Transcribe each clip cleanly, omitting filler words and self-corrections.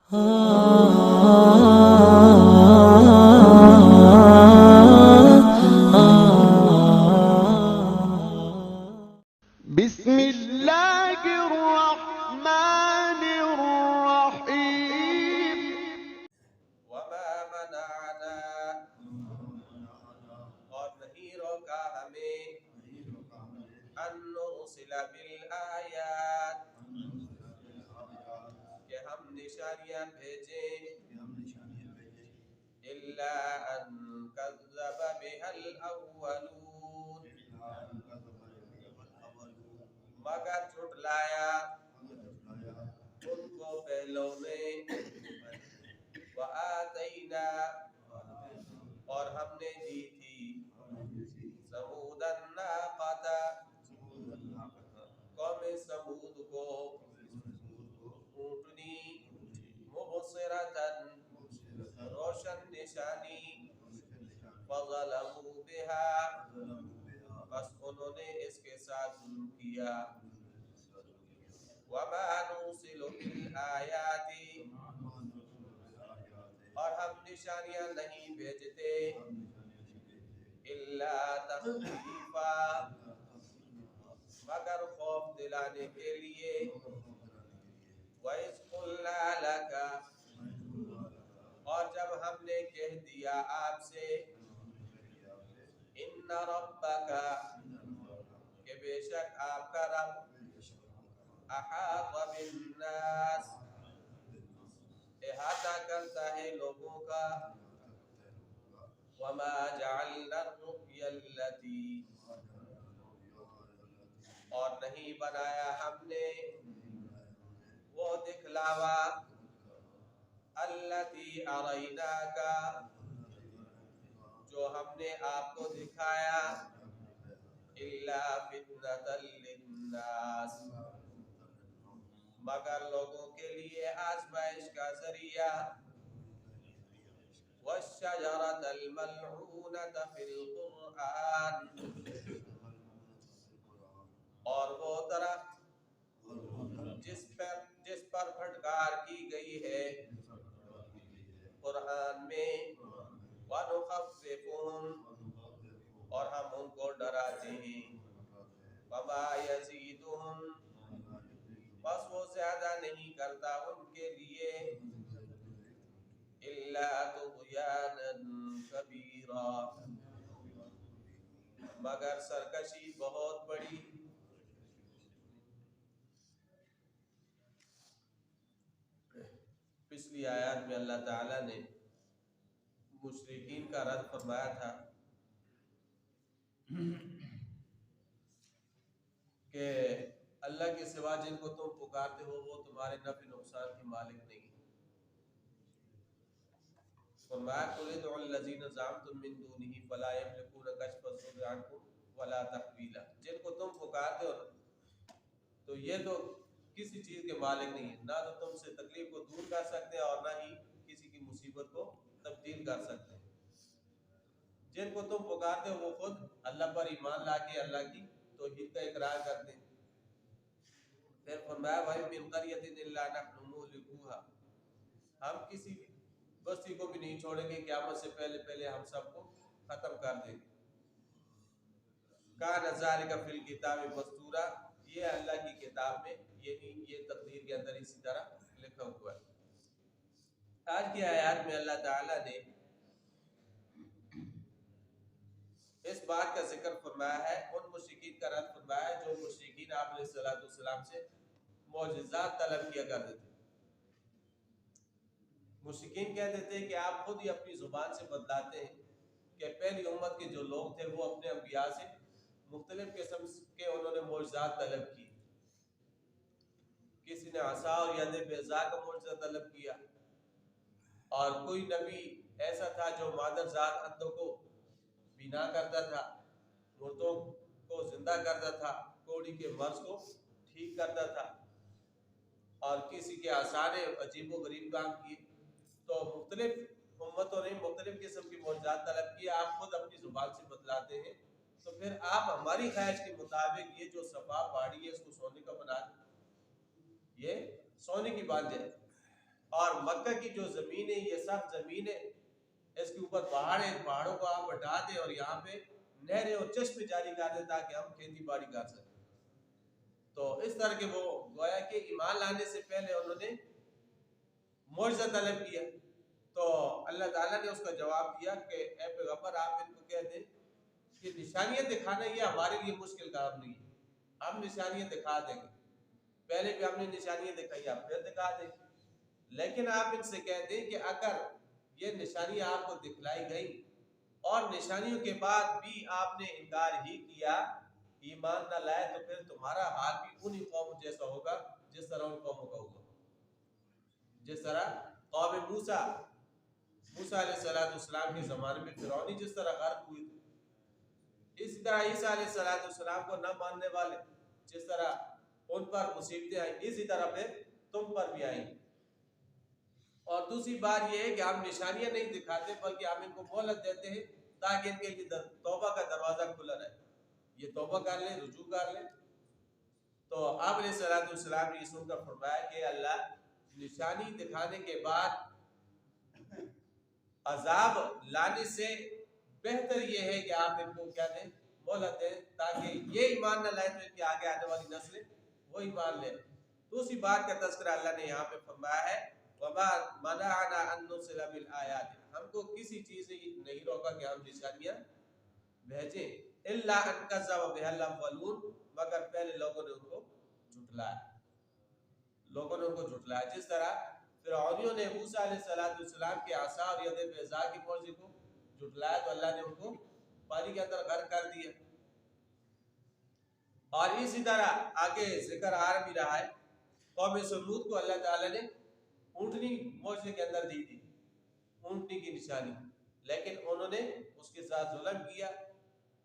بسم الله الرحمن الرحيم وما منعنا اور نہیں روکا ہمیں ان نرسل بالآیات کہ ہم نشانیاں بھیجیں الا ان کذب بها الاولون مگر جھٹلایا ان کو پہلوں نے وآتینا اور ہم نے دی تھی ثمود الناقۃ قوم ثمود کو اونٹنی مبصرۃ روشن نشانی فظلموا بها بس انہوں نے اس کے ساتھ ظلم کیا وما نرسل بالآیات اور ہم نشانیاں نہیں بھیجتے الا تخویفا مگر خوف دلانے کے لیے وَإِذْ قُلْنَا لَكَ اور جب ہم نے کہہ دیا آپ سے ان ربک کہ بے شک آپ کا رب احاط بالناس احاطہ کرتا ہے لوگوں کا وما جعلنا الرؤيا التي اور نہیں بنایا ہم نے وہ دکھلاوا التي اریناک جو ہم نے آپ کو دکھایا الا فتنة للناس مگر لوگوں کے لیے آزمائش کا ذریعہ والشجرة الملعونة في القرآن اور وہ درخت جس پر پھٹکار کی گئی ہے قرآن میں وَنُخَفِّفُهُمْ اور ہم ان کو ڈراتے ہیں وَمَا يَزِيدُهُمْ بس وہ زیادہ نہیں کرتا ان کے لیے إِلَّا طُغْيَانًا كَبِيرًا مگر سرکشی بہت بڑی پچھلی آیات میں اللہ تعالیٰ نے مشرکین کا رد فرمایا تھا کہ اللہ کے سوا جن کو تم پکارتے ہو وہ تمہارے نفع نقصان کے مالک نہیں فرمایا قُلِ ادْعُوا الَّذِينَ زَعَمْتُم مِّن دُونِهِ فَلَا يَمْلِكُونَ كَشْفَ الضُّرِّ عَنكُمْ وَلَا تَحْوِيلًا جن کو تم پکارتے ہو تو یہ تو کسی چیز کے مالک نہیں ہے نہ تو تم سے تکلیف کو دور کر سکتے ہیں اور نہ ہی کسی کی مصیبت کو تبدیل کر سکتے ہیں جن کو تم پکارتے ہو وہ خود اللہ پر ایمان لا کے اللہ کی توحید کا اقرار کرتے ہیں پھر فرمایا وَإِن مِّن قَرْيَةٍ إِلَّا نَحْنُ مُهْلِكُوهَا ہم کسی بستی کو بھی نہیں چھوڑیں گے قیامت سے پہلے ہم سب کو ختم کر دیں گے كَانَ ذَلِكَ فِي الْكِتَابِ مَسْطُورًا یہ اللہ کی کتاب میں یہ تقدیر کے اندر اسی طرح لکھا ہوا ہے آج کی آیات میں اللہ تعالیٰ نے اس بات کا ذکر فرمایا ہے ان مشرکین کا رد فرمایا ہے جو مشرکین آپ علیہ السلام سے معجزات طلب کیا کرتے تھے مشرکین کہتے تھے کہ آپ خود ہی اپنی زبان سے بتلاتے ہیں کہ پہلی امت کے جو لوگ تھے وہ اپنے انبیاء سے مختلف قسم کے انہوں نے معجزات طلب کی کسی نے عصا اور ید بیضاء کا معجزہ طلب کیا اور کوئی نبی ایسا تھا جو مادر ذات اندھوں کو بینا کرتا تھا مردوں کو زندہ کرتا تھا کوڑی کے مرض کو ٹھیک کرتا تھا اور کسی کے آسان عجیب و غریب کام کیے تو مختلف امتوں نے مختلف قسم کی معجزات طلب کی آپ خود اپنی زبان سے بتلاتے ہیں تو پھر آپ ہماری خواہش کے مطابق یہ جو صفا پہاڑی ہے اس کو سونے کا بنا دیں یہ سونے کی بات ہے اور مکہ کی جو زمین ہے یہ سخت زمین ہے، اس کے اوپر پہاڑ ہے، پہاڑوں کو آپ ہٹا دیں اور یہاں پہ نہریں اور چشمے جاری کر دیں تاکہ ہم کھیتی باڑی کر سکیں۔ تو اس طرح کے وہ گویا کہ ایمان لانے سے پہلے انہوں نے معجزہ طلب کیا، تو اللہ تعالیٰ نے اس کا جواب دیا کہ اے پیغمبر آپ ان کو کہہ دیں کہ نشانیاں دکھانا یہ ہمارے لیے مشکل کام نہیں ہے، ہم نشانیاں دکھا دیں گے، پہلے بھی ہم نے نشانیاں دکھائی، آپ پھر دکھا دیں گے، لیکن آپ ان سے کہہ دیں کہ اگر یہ نشانیاں آپ کو دکھلائی گئی اور نشانیوں کے بعد بھی آپ نے انکار ہی کیا، ایمان نہ لائے، تو پھر تمہارا حال بھی انہی قوم جیسا ہوگا جس طرح ان قوموں کا ہوگا، جس طرح قوم موسیٰ علیہ السلام کے زمانے میں فرعونی جس طرح غرق ہوئی تھی، اسی طرح عیسیٰ علیہ السلام کو نہ ماننے والے جس طرح ان پر مصیبتیں آئیں، اسی طرح پھر تم پر بھی آئیں۔ اور دوسری بات یہ ہے کہ ہم نشانیاں نہیں دکھاتے بلکہ ہم ان کو مہلت دیتے ہیں تاکہ ان کے لیے توبہ کا دروازہ کھلا رہے، یہ توبہ کر لیں، رجوع کر لیں۔ تو آپ علیہ السلام نے یہ سن کر فرمایا کہ اللہ، نشانی دکھانے کے بعد عذاب لانے سے بہتر یہ ہے کہ آپ ان کو کیا دیں، مہلت دیں، تاکہ یہ ایمان نہ لائے تو ان کے آگے آنے والی نسلیں وہ ایمان لیں۔ دوسری بات کا تذکرہ اللہ نے یہاں پہ فرمایا ہے وَمَا مَنَعَنَا أَن نُرْسِلَ بِالْآيَاتِ، ہم کو کسی چیز نے نہیں روکا کہ ہم نشانیاں بھیجیں، إِلَّا أَن كَذَّبَ بِهَا الْأَوَّلُونَ، مگر پہلے لوگوں نے ان کو جھٹلایا، لوگوں نے ان کو جھٹلایا، جس طرح فرعونیوں نے موسیٰ علیہ السلام کے عصا اور ید بیضاء کی معجزے کو جھٹلایا تو اللہ نے ان کو پانی کے اندر غرق کر دیا۔ اور اسی طرح آگے ذکر آ بھی رہا ہے، قوم سمود کو اللہ تعالیٰ نے اونٹنی معجزے کے اندر دی تھی، اونٹنی کی نشانی، لیکن انہوں نے اس کے ساتھ ظلم کیا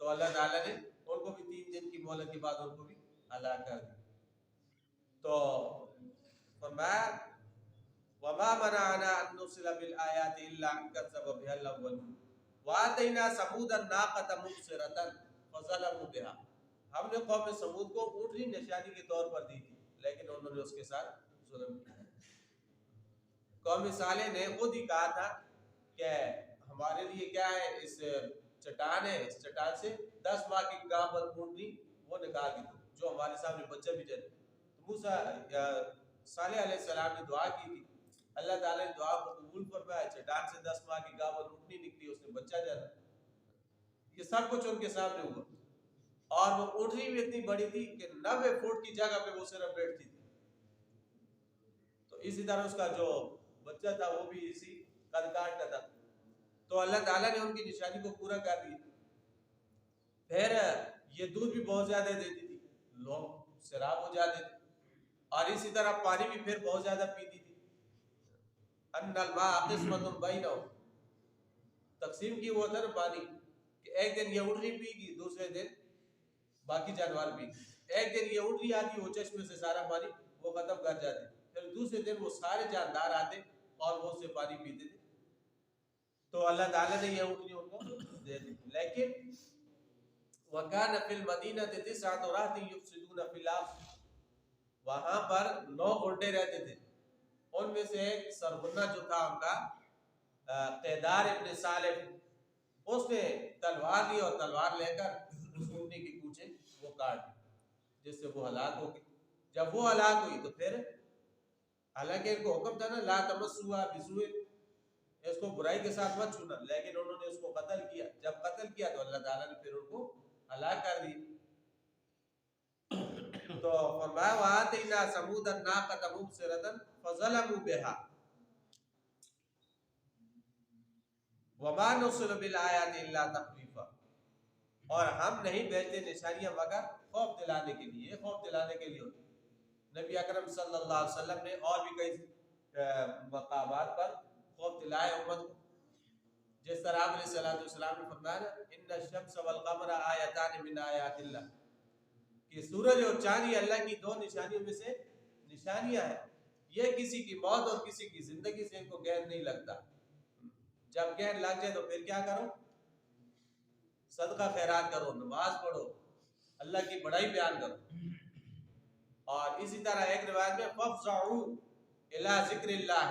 تو اللہ تعالیٰ نے ان کو بھی 3 دن کی مہلت کے بعد ان کو بھی ہلاک کر دیا۔ تو فرمایا وَمَا مَنَعَنَا أَن نُرْسِلَ بِالْآيَاتِ إِلَّا أَن كَذَّبَ بِهَا الْأَوَّلُونَ وَآتَيْنَا ثَمُودَ النَّاقَةَ مُبْصِرَةً فَظَلَمُوا بِهَا، ہم نے قوم سمود کو اونٹنی نشانی کے طور پر دی تھی لیکن انہوں نے اس کے ساتھ ظلم کیا۔ قوم صالح نے خود ہی کہا تھا کہ ہمارے لیے کیا ہے، اس چٹان ہے، اس چٹان سے 10 ماہ کی گاں پر اونٹنی وہ نکال کے دو جو ہمارے سامنے بچہ بھی جائے۔ موسیٰ صالح علیہ السلام نے دعا کی تھی، اللہ تعالیٰ نے دعا کو قبول فرمایا، چٹان سے 10 ماہ کی گاں پر اونٹنی نکلی، اس نے بچہ جانا، یہ سب کچھ ان کے سامنے ہوا، اور وہ اونٹنی بھی اتنی بڑی تھی کہ 90 فٹ کی جگہ پہ وہ صرف بیٹھتی تھی، تو اسی طرح اس کا جو بچہ تھا وہ بھی اسی قد کاٹ کا تھا، تو اللہ تعالیٰ نے ان کی نشانی کو پورا کر دیا۔ پھر یہ دودھ بھی بہت زیادہ دیتی تھی، لوگ سیراب ہو جاتے تھے، اور اسی طرح پانی بھی پھر بہت زیادہ پیتی تھی۔ ان الماء قسمۃ بینہم، تقسیم کی وہ تھا نا پانی کہ ایک دن یہ اونٹنی پی گی، دوسرے دن باقی جانور پی گی، ایک دن یہ اونٹنی آتی وہ چشمے سے سارا پانی وہ ختم کر جاتے، پھر دوسرے دن وہ سارے جاندار آتے اور وہ سے پانی پیتے تھے، تو اللہ تعالیٰ نے یہ اونٹنی ان کو دے دی۔ لیکن وَكَانَ فِي الْمَدِينَةِ 9 رَهْطٍ يُفْسِدُونَ فِي الْأَرْضِ، وہاں پر 9 اونٹے رہتے تھے، ان میں سے ایک سرغنہ جو تھا ان کا قیدار ابن صالح، اس نے تلوار لی اور تلوار لے کر اس اونٹنی کی کوچے وہ کاٹ دی جس سے وہ ہلاک ہو گئی۔ جب وہ ہلاک ہوئی تو پھر حالانکہ ان کو حکم تھا نا لا تمسوها بسوء، اس کو برائی کے ساتھ مت چھونا، لیکن انہوں نے اس کو قتل کیا، جب قتل کیا تو اللہ تعالیٰ نے پھر ان کو ہلاک کر دی۔ تو فرمایا وَآتَيْنَا ثَمُودَ النَّاقَةَ مُبْصِرَةً فَظَلَمُوا بِهَا وَمَا نُرْسِلُ بِالْآيَاتِ إِلَّا تَخْوِيفًا، اور ہم نہیں بھیجتے نشانیاں مگر خوف دلانے کے لیے، یہ خوف دلانے کے لیے ہوتی۔ نبی اکرم صلی اللہ علیہ وسلم نے اور بھی کئی مقامات پر خوف دلائے امت کو، جس طرح آپ علیہ السلام نے فرمایا ان الشمس والقمر آیتان من آیات اللہ، کہ سورج اور چاند یہ اللہ کی 2 نشانیوں میں سے نشانیاں ہیں، یہ کسی کی موت اور کسی کی زندگی سے ان کو گہر نہیں لگتا، جب گہر لگ جائے تو پھر کیا کرو، صدقہ خیرات کرو، نماز پڑھو، اللہ کی بڑائی بیان کرو۔ اور اسی طرح ایک روایت میں فَافْزَعُوا إِلَىٰ ذِكْرِ اللَّهِ،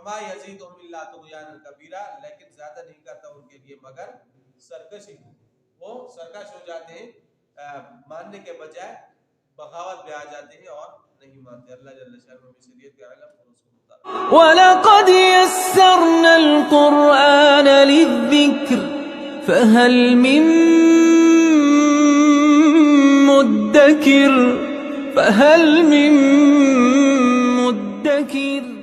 فما یزیدہم الا طغیانا کبیرا، لیکن زیادہ نہیں کرتا ان کے لیے مگر سرکشی، وہ سرکش ہو جاتے ہیں، ماننے کے بجائے بغاوت پہ آ جاتے ہیں اور نہیں مانتے۔ اللہ جل شانہ میں شریعت کا علم اور اس کو مطابق۔ وَلَقَدْ يَسَّرْنَا الْقُرْآنَ لِلذِّكْرِ فَهَلْ مِن مُدَّكِرٍ